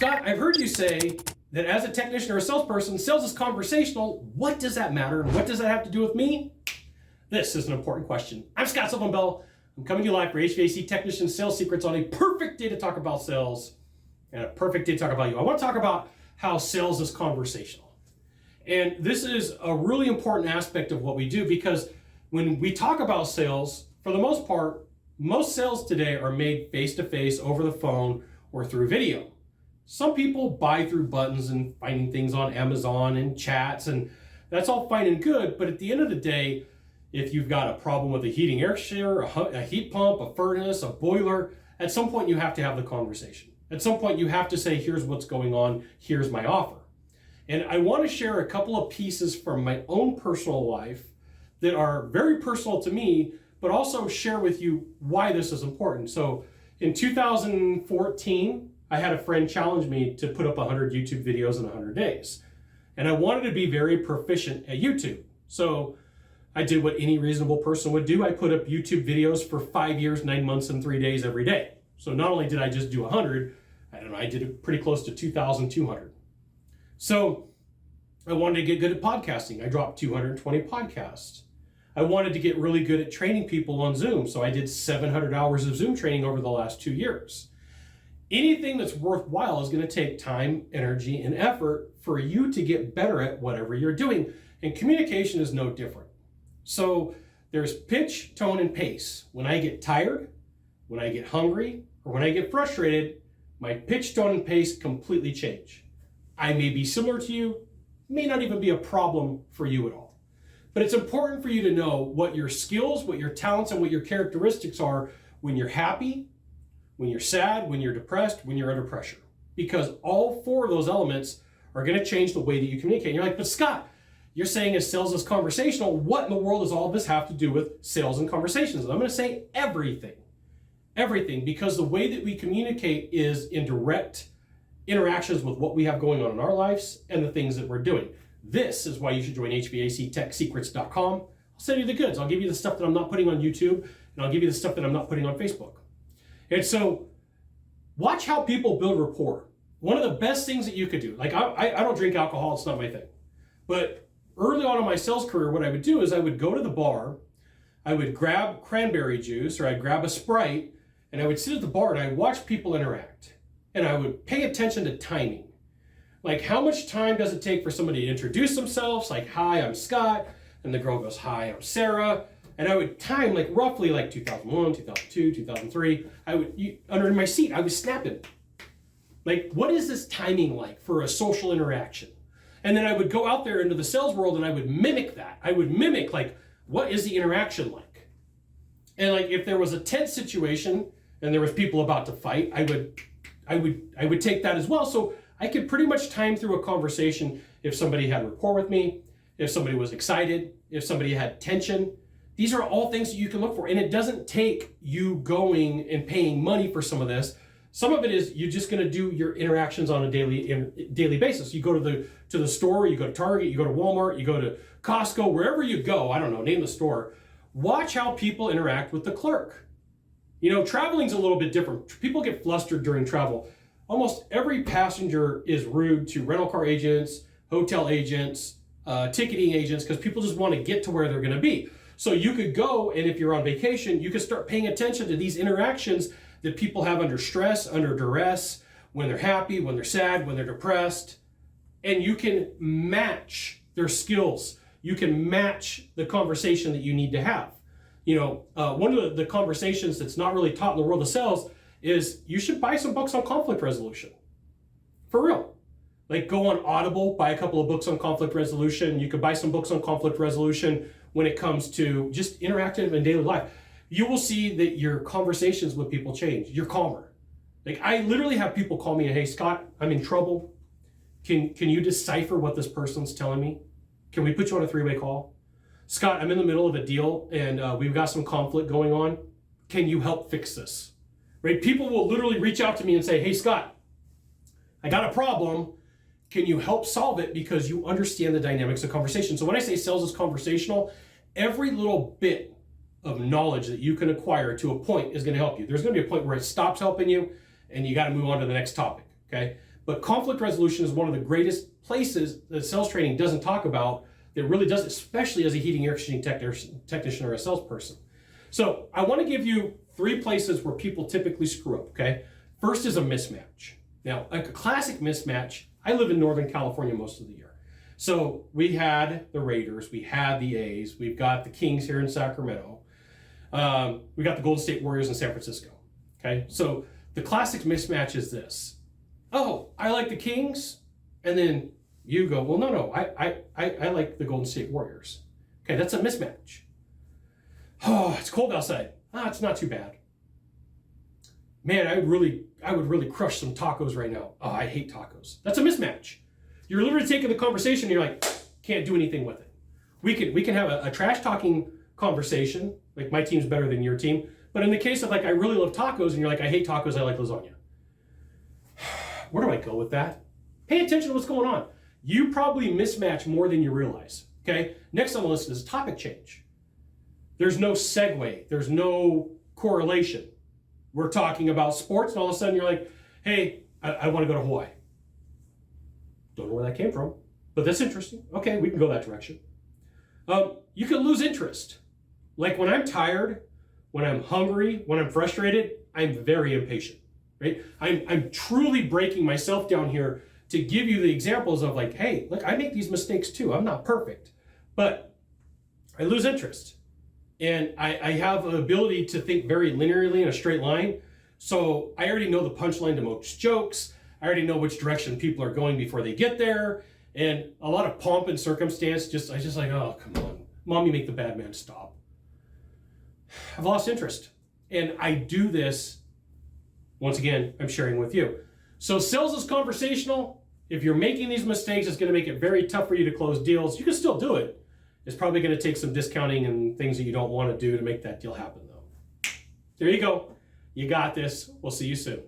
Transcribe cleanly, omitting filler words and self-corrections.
Scott, I've heard you say that as a technician or a salesperson, sales is conversational. What does that matter? And what does that have to do with me? This is an important question. I'm Scott Sylvan Bell. I'm coming to you live for HVAC Technician Sales Secrets on a perfect day to talk about sales and a perfect day to talk about you. I want to talk about how sales is conversational. And this is a really important aspect of what we do, because when we talk about sales, for the most part, most sales today are made face-to-face, over the phone, or through video. Some people buy through buttons and finding things on Amazon and chats, and that's all fine and good, but at the end of the day, if you've got a problem with a heating air share, a heat pump, a furnace, a boiler, at some point you have to have the conversation. At some point you have to say, here's what's going on, here's my offer. And I want to share a couple of pieces from my own personal life that are very personal to me, but also share with you why this is important. So in 2014, I had a friend challenge me to put up 100 YouTube videos in 100 days. And I wanted to be very proficient at YouTube. So I did what any reasonable person would do. I put up YouTube videos for 5 years, 9 months, and 3 days every day. So not only did I just do 100, I did it pretty close to 2,200. So I wanted to get good at podcasting. I dropped 220 podcasts. I wanted to get really good at training people on Zoom. So I did 700 hours of Zoom training over the last 2 years. Anything that's worthwhile is going to take time, energy, and effort for you to get better at whatever you're doing. And communication is no different. So there's pitch, tone, and pace. When I get tired, when I get hungry, or when I get frustrated, my pitch, tone, and pace completely change. I may be similar to you, may not even be a problem for you at all. But it's important for you to know what your skills, what your talents, and what your characteristics are when you're happy, when you're sad, when you're depressed, when you're under pressure. Because all four of those elements are going to change the way that you communicate. And you're like, but Scott, you're saying as sales is conversational. What in the world does all of this have to do with sales and conversations? And I'm going to say everything. Everything, because the way that we communicate is in direct interactions with what we have going on in our lives and the things that we're doing. This is why you should join HVACTechSecrets.com. I'll send you the goods. I'll give you the stuff that I'm not putting on YouTube, and I'll give you the stuff that I'm not putting on Facebook. And so watch how people build rapport. One of the best things that you could do, like I don't drink alcohol, it's not my thing. But early on in my sales career, what I would do is I would go to the bar, I would grab cranberry juice, or I'd grab a Sprite, and I would sit at the bar and I'd watch people interact. And I would pay attention to timing. Like, how much time does it take for somebody to introduce themselves? Like, hi, I'm Scott. And the girl goes, hi, I'm Sarah. And I would time like roughly like 2001, 2002, 2003. Under my seat, I was snapping. Like, what is this timing like for a social interaction? And then I would go out there into the sales world and I would mimic that. I would mimic, like, what is the interaction like? And like, if there was a tense situation and there was people about to fight, I would take that as well. So I could pretty much time through a conversation if somebody had rapport with me, if somebody was excited, if somebody had tension. These are all things that you can look for. And it doesn't take you going and paying money for some of this. Some of it is you're just going to do your interactions on a daily basis. You go to the store, you go to Target, you go to Walmart, you go to Costco, wherever you go, I don't know, name the store. Watch how people interact with the clerk. You know, traveling's a little bit different. People get flustered during travel. Almost every passenger is rude to rental car agents, hotel agents, ticketing agents, because people just want to get to where they're going to be. So you could go, and if you're on vacation, you could start paying attention to these interactions that people have under stress, under duress, when they're happy, when they're sad, when they're depressed. And you can match their skills. You can match the conversation that you need to have. You know, one of the conversations that's not really taught in the world of sales is you should buy some books on conflict resolution. For real. Like, go on Audible, buy a couple of books on conflict resolution. You could buy some books on conflict resolution when it comes to just interactive and daily life. You will see that your conversations with people change. You're calmer. Like, I literally have people call me and, hey, Scott, I'm in trouble. Can you decipher what this person's telling me? Can we put you on a 3-way call? Scott, I'm in the middle of a deal and we've got some conflict going on. Can you help fix this? Right? People will literally reach out to me and say, hey, Scott, I got a problem. Can you help solve it? Because you understand the dynamics of conversation. So when I say sales is conversational, every little bit of knowledge that you can acquire to a point is going to help you. There's going to be a point where it stops helping you and you got to move on to the next topic. Okay. But conflict resolution is one of the greatest places that sales training doesn't talk about, that really does, especially as a heating air conditioning technician or a salesperson. So I want to give you 3 places where people typically screw up, okay? First is a mismatch. Now, a classic mismatch, I live in Northern California most of the year. So we had the Raiders, we had the A's, we've got the Kings here in Sacramento, we got the Golden State Warriors in San Francisco, okay? So the classic mismatch is this. Oh, I like the Kings, and then you go, well, no, I like the Golden State Warriors. Okay, that's a mismatch. Oh, it's cold outside. It's not too bad. Man, I would really crush some tacos right now. Oh, I hate tacos. That's a mismatch. You're literally taking the conversation and you're like, can't do anything with it. We can have a trash talking conversation, like my team's better than your team. But in the case of like, I really love tacos, and you're like, I hate tacos, I like lasagna. Where do I go with that? Pay attention to what's going on. You probably mismatch more than you realize, okay? Next on the list is topic change. There's no segue. There's no correlation. We're talking about sports, and all of a sudden you're like, hey, I want to go to Hawaii. Don't know where that came from, but that's interesting. Okay, we can go that direction. You can lose interest. Like when I'm tired, when I'm hungry, when I'm frustrated, I'm very impatient, right? I'm truly breaking myself down here to give you the examples of like, hey, look, I make these mistakes too. I'm not perfect, but I lose interest. And I have an ability to think very linearly in a straight line. So I already know the punchline to most jokes. I already know which direction people are going before they get there. And a lot of pomp and circumstance, I just like, oh, come on. Mommy, make the bad man stop. I've lost interest. And I do this, once again, I'm sharing with you. So sales is conversational. If you're making these mistakes, it's going to make it very tough for you to close deals. You can still do it. It's probably going to take some discounting and things that you don't want to do to make that deal happen, though. There you go. You got this. We'll see you soon.